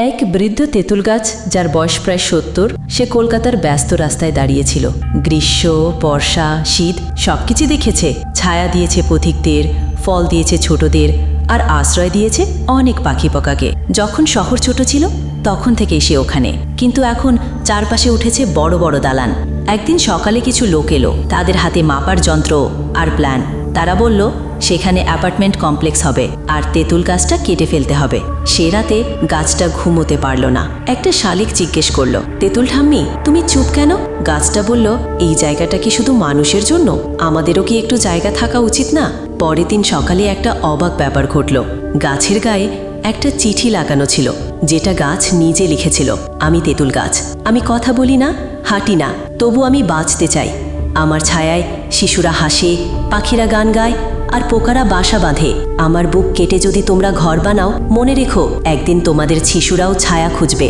এক বৃদ্ধ তেঁতুল গাছ, যার বয়স প্রায় ৭০, সে কলকাতার ব্যস্ত রাস্তায় দাঁড়িয়েছিল। গ্রীষ্ম, বর্ষা, শীত সবকিছু দেখেছে। ছায়া দিয়েছে পথিকদের, ফল দিয়েছে ছোটদের, আর আশ্রয় দিয়েছে অনেক পাখি পকাকে। যখন শহর ছোট ছিল তখন থেকেই সে ওখানে, কিন্তু এখন চারপাশে উঠেছে বড় বড় দালান। একদিন সকালে কিছু লোক এলো, তাদের হাতে মাপার যন্ত্র আর প্ল্যান। তারা বলল সেখানে অ্যাপার্টমেন্ট কমপ্লেক্স হবে আর তেঁতুল গাছটা কেটে ফেলতে হবে। সে রাতে গাছটা ঘুমোতে পারল না। একটা শালিক জিজ্ঞেস করলো, তেঁতুল ঠাম্মি, তুমি চুপ কেন? গাছটা বলল, এই জায়গাটা কি শুধু মানুষের জন্য? আমাদেরও কি একটু জায়গা থাকা উচিত না? পরের দিন সকালে একটা অবাক ব্যাপার ঘটল। গাছের গায়ে একটা চিঠি লাগানো ছিল, যেটা গাছ নিজে লিখেছিল। আমি তেঁতুল গাছ, আমি কথা বলি না, হাঁটি না, তবু আমি বাঁচতে চাই। আমার ছায়ায় শিশুরা হাসে, পাখিরা গান গায়, আর পোকারা বাসা বাঁধে। আমার বুক কেটে যদি তোমরা ঘর বানাও, মনে রেখো একদিন তোমাদের শিশুরাও ছায়া খুঁজবে।